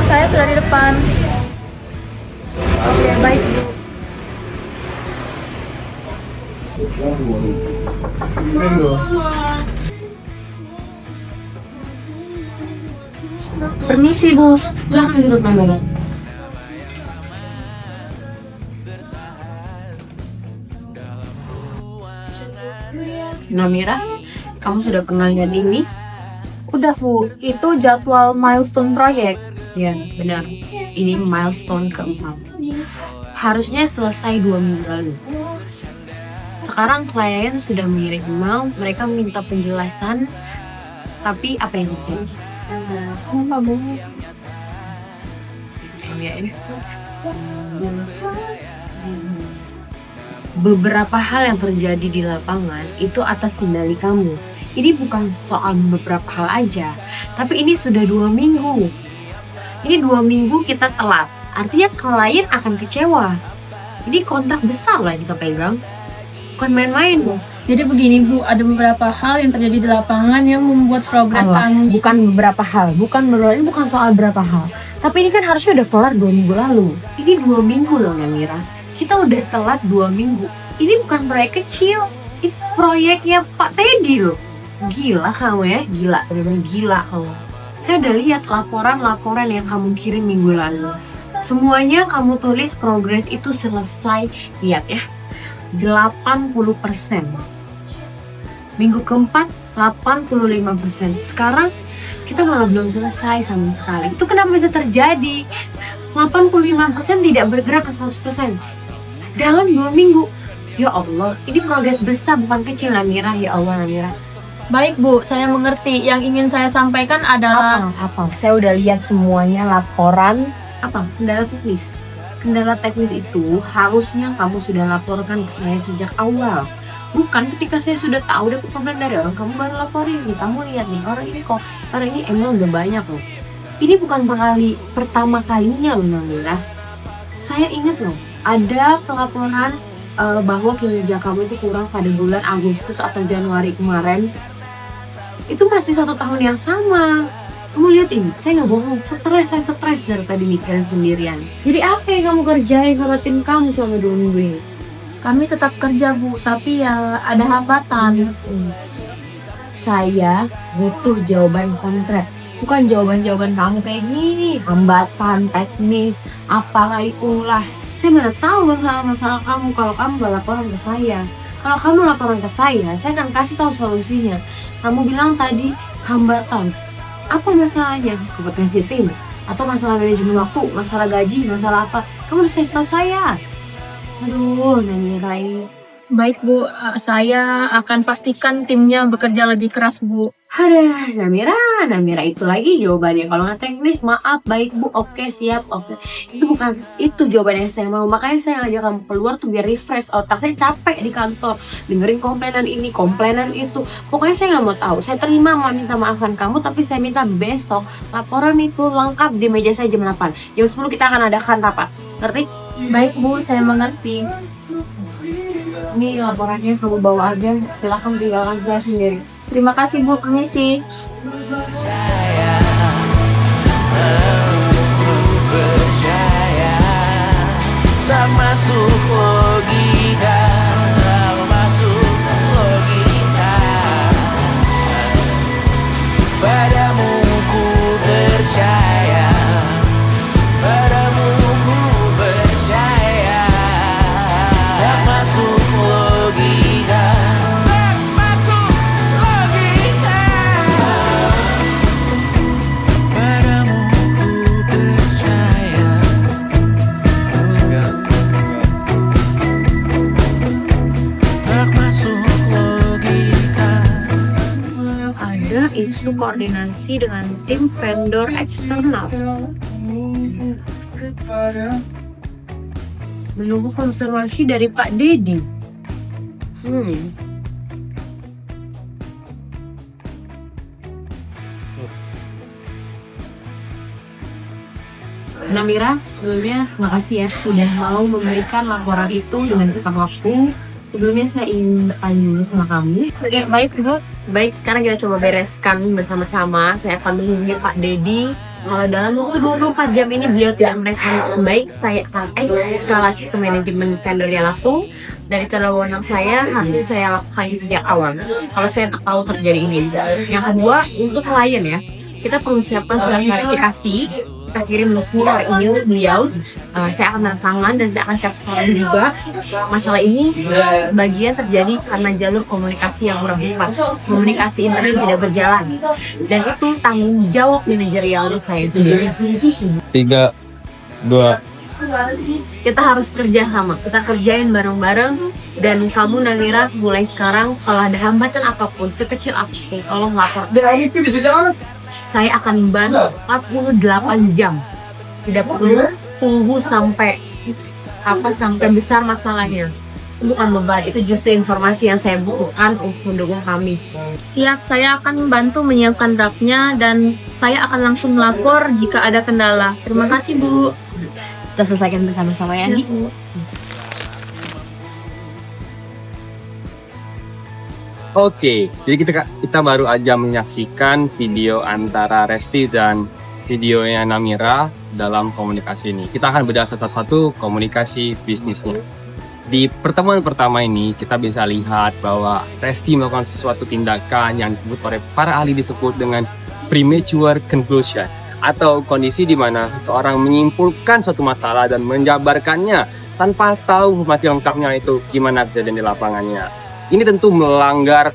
saya sudah di depan. Oke, baik Bu. Permisi Bu, silahkan duduk Namira. Namira, kamu sudah pernah lihat ini? Udah Bu, itu jadwal milestone proyek. Ya, benar. Ini milestone keempat. Harusnya selesai 2 minggu lalu. Sekarang klien sudah mengirim email, mereka minta penjelasan. Tapi apa yang terjadi? Kenapa Bu? Beberapa hal yang terjadi di lapangan itu atas kendali kamu. Ini bukan soal beberapa hal aja, tapi ini sudah 2 minggu. Ini 2 minggu kita telat, artinya klien akan kecewa. Ini kontrak besar lah yang kita pegang, bukan main-main Bu. Jadi begini Bu, ada beberapa hal yang terjadi di lapangan yang membuat progres kami. Bukan beberapa hal, ini bukan soal berapa hal. Tapi ini kan harusnya udah kelar 2 minggu lalu. Ini 2 minggu loh Namira. Kita udah telat 2 minggu. Ini bukan proyek kecil, ini proyeknya Pak Teddy loh. Gila kamu ya, gila, bener-bener gila kamu. Saya udah lihat laporan-laporan yang kamu kirim minggu lalu. Semuanya kamu tulis progres itu selesai, lihat ya, 80%. Minggu keempat 85%. Sekarang kita malah belum selesai sama sekali. Itu kenapa bisa terjadi? 85% tidak bergerak ke 100% dalam 2 minggu. Ya Allah, ini progres besar bukan kecil Namira. Ya Allah Namira. Baik Bu, saya mengerti. Yang ingin saya sampaikan adalah Apa? Saya udah lihat semuanya laporan. Apa? Kendala teknis. Kendala teknis itu harusnya kamu sudah laporkan ke saya sejak awal. Bukan ketika saya sudah tahu dapat komplain dari orang, kamu baru laporin nih. Kamu lihat nih, orang ini emang udah banyak loh. Ini bukan pertama kalinya loh Namira. Saya ingat loh, ada pelaporan bahwa kinerja kamu itu kurang pada bulan Agustus atau Januari kemarin. Itu masih 1 tahun yang sama. Kamu lihat ini, saya nggak bohong, saya stres dari tadi mikirin sendirian. Jadi apa yang kamu kerjain sama tim kamu selama 2 minggu ini? kami tetap kerja Bu, tapi ya ada hambatan. Saya butuh jawaban konkret, bukan jawaban-jawaban kamu kayak gini, hambatan teknis, apalah itulah. Saya mana tahu masalah kamu kalau kamu gak laporan ke saya. Kalau kamu laporan ke saya akan kasih tahu solusinya. Kamu bilang tadi hambatan. Apa masalahnya? Kompetensi tim? Atau masalah manajemen waktu? Masalah gaji? Masalah apa? Kamu harus kasih tahu saya. Aduh, Namira ini. Baik Bu, saya akan pastikan timnya bekerja lebih keras Bu. Aduh, Namira itu lagi jawabannya. Kalau nggak teknis, maaf, baik Bu, oke, siap, oke. Itu bukan itu jawabannya yang saya mau. Makanya saya ngajak kamu keluar tuh biar refresh otak. Saya capek di kantor, dengerin komplainan ini, komplainan itu. Pokoknya saya nggak mau tahu. Saya terima minta maafan kamu, tapi saya minta besok laporan itu lengkap di meja saya jam 8. Jam 10 kita akan adakan rapat. Ngerti? Baik Bu, saya mengerti. Ini laporannya kamu bawa aja. Silahkan tinggalkan saya sendiri. Terima kasih Bu, permisi. Percaya tak masuk logika, tak masuk logika. Padamu ku percaya, padamu ku percaya. Tak masuk logika, tak masuk logika. Padamu ku percaya. Tak masuk logika. Ada isu koordinasi dengan tim vendor eksternal. Menunggu konfirmasi dari Pak Dedi. Namira, sebelumnya terima kasih ya sudah mau memberikan laporan itu dengan tepat waktu. Sebelumnya saya ingin bertanya dulu sama kamu. Baik, Bu. Baik, sekarang kita coba bereskan bersama-sama. Saya akan menghubungi Pak Dedi. Kalau dalam waktu 24 jam ini beliau tidak merespon dengan baik, saya akan eskalasi ke manajemen vendornya langsung. Dari wewenang saya, harus saya lakukan sejak awal. Kalau saya tak tahu terjadi ini. Yang kedua, untuk klien ya, kita perlu siapkan surat klarifikasi. Kita kirim resmi oleh email beliau. Saya akan tanda tangan dan saya akan siap sekarang juga. Masalah ini sebagian terjadi karena jalur komunikasi yang kurang tepat. Komunikasi internet tidak berjalan. Dan itu tanggung jawab manajerial saya sendiri. 3, 2, Kita harus kerja sama, kita kerjain bareng-bareng. Dan kamu Namira mulai sekarang kalau ada hambatan apapun sekecil apapun tolong lapor. Saya akan membantu 48 jam. Tidak perlu tunggu sampai besar masalahnya. Itu bukan beban, itu justru informasi yang saya butuhkan untuk mendukung kami. Siap, saya akan membantu menyiapkan draftnya dan saya akan langsung melapor jika ada kendala. Terima kasih, Bu. Kita selesaikan bersama-sama ya, Andi. Oke, jadi kita baru aja menyaksikan video antara Resti dan videonya Namira dalam komunikasi ini. Kita akan bedah satu-satu komunikasi bisnisnya. Di pertemuan pertama ini kita bisa lihat bahwa Resti melakukan sesuatu tindakan yang disebut oleh para ahli disebut dengan premature conclusion, atau kondisi di mana seseorang menyimpulkan suatu masalah dan menjabarkannya tanpa tahu informasi lengkapnya itu gimana kejadian di lapangannya. Ini tentu melanggar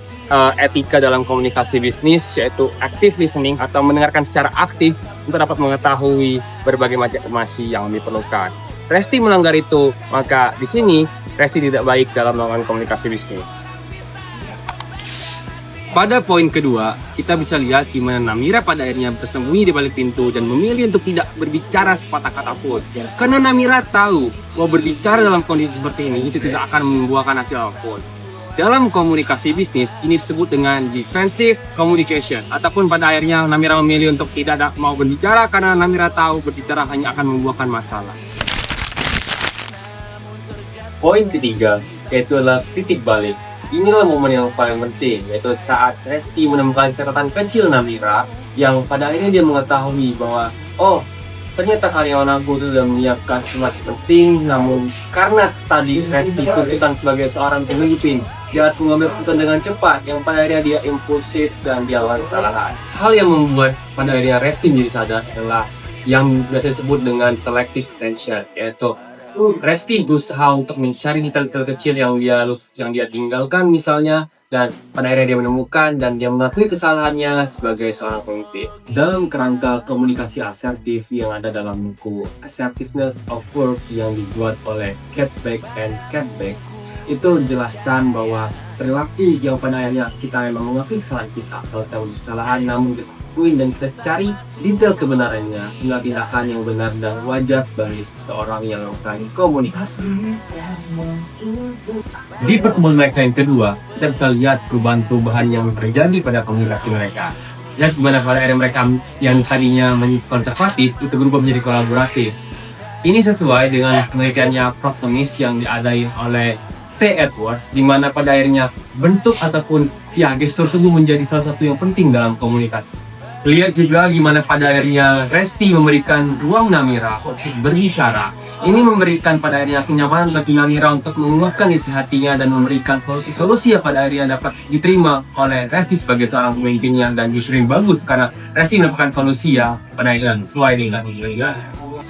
etika dalam komunikasi bisnis, yaitu active listening atau mendengarkan secara aktif untuk dapat mengetahui berbagai macam informasi yang diperlukan. Resti melanggar itu, maka di sini Resti tidak baik dalam melakukan komunikasi bisnis. Pada poin kedua, kita bisa lihat gimana Namira pada akhirnya bersembunyi di balik pintu dan memilih untuk tidak berbicara sepatah kata pun. Karena Namira tahu bahwa berbicara dalam kondisi seperti ini itu tidak akan membuahkan hasil apapun. Dalam komunikasi bisnis, ini disebut dengan defensive communication. Ataupun pada akhirnya Namira memilih untuk tidak mau berbicara karena Namira tahu berbicara hanya akan membuahkan masalah. Poin ketiga, yaitu adalah titik balik. Inilah momen yang paling penting, yaitu saat Resti menemukan catatan kecil Namira yang pada akhirnya dia mengetahui bahwa ternyata karyawan aku itu sudah menyiapkan informasi penting, namun karena tadi Resti tuntutan sebagai seorang pemimpin, dia harus mengambil keputusan dengan cepat yang pada akhirnya dia impulsif dan dia melakukan kesalahan. Hal yang membuat pada akhirnya Resti menjadi sadar adalah yang biasa disebut dengan selective attention, yaitu Resti berusaha untuk mencari detail-detail kecil yang dia tinggalkan misalnya, dan pada akhirnya dia menemukan dan dia mengakui kesalahannya sebagai seorang pemimpin. Dalam kerangka komunikasi asertif yang ada dalam buku Assertiveness of Work yang dibuat oleh Catback and Catback, itu menjelaskan bahwa perilaku yang pada akhirnya kita memang mengakui kesalahan kita, kalau kita kesalahan namun kita dan kita cari detail kebenarannya, hingga tindakan yang benar dan wajar sebagai seorang yang melakukan komunikasi. Di pertemuan mereka yang kedua, kita bisa lihat perubahan-perubahan yang terjadi pada komunikasi mereka. Ya, gimana pada akhirnya mereka yang tadinya konservatif itu berubah menjadi kolaboratif. Ini sesuai dengan penelitiannya Proxemis yang diadain oleh T. Edward, di mana pada akhirnya bentuk ataupun gestur tubuh menjadi salah satu yang penting dalam komunikasi. Lihat juga gimana pada akhirnya Resti memberikan ruang Namira untuk berbicara. Ini memberikan pada akhirnya kenyamanan bagi Namira untuk mengeluarkan isi hatinya dan memberikan solusi-solusi yang pada akhirnya dapat diterima oleh Resti sebagai seorang pemimpinnya, dan justru yang bagus karena Resti mendapatkan solusi ya pada akhirnya sesuai dengan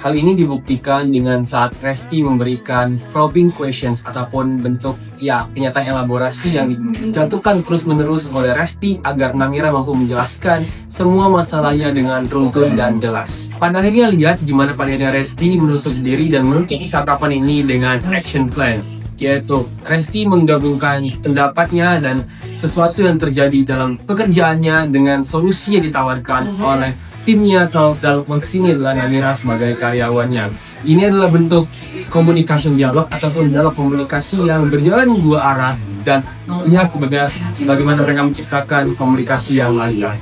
hal ini dibuktikan dengan saat Resti memberikan probing questions ataupun bentuk kenyataan elaborasi yang dijatuhkan terus-menerus oleh Resti agar Namira mampu menjelaskan semua masalahnya dengan runtun dan jelas. Pada akhirnya lihat gimana pada akhirnya Resti menutup diri dan menutup tatapan ini dengan action plan, yaitu Resti menggabungkan pendapatnya dan sesuatu yang terjadi dalam pekerjaannya dengan solusi yang ditawarkan oleh timnya, atau dalam konteks ini adalah Namira sebagai karyawannya. Ini adalah bentuk komunikasi dialog ataupun dalam komunikasi yang berjalan dua arah, dan lihat bagaimana mereka menciptakan komunikasi yang lancar.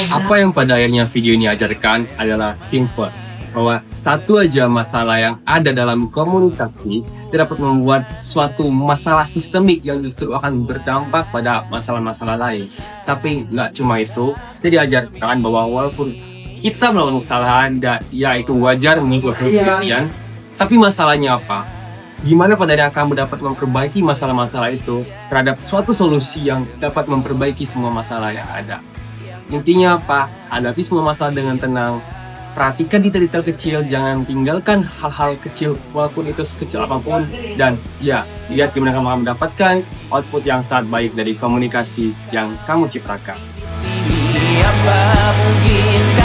Apa yang pada akhirnya video ini ajarkan adalah teamwork, bahwa satu aja masalah yang ada dalam komunikasi kita dapat membuat suatu masalah sistemik yang justru akan berdampak pada masalah-masalah lain. Tapi nggak cuma itu, kita diajarkan bahwa walaupun kita melakukan kesalahan, ya itu wajar mengikut kemudian. Tapi masalahnya apa? Gimana pada akhirnya kamu dapat memperbaiki masalah-masalah itu terhadap suatu solusi yang dapat memperbaiki semua masalah yang ada. Intinya apa? Hadapi semua masalah dengan tenang. Perhatikan detail-detail kecil, jangan tinggalkan hal-hal kecil walaupun itu sekecil apapun. Dan ya, lihat gimana kamu akan mendapatkan output yang sangat baik dari komunikasi yang kamu ciptakan. Sini apa mungkin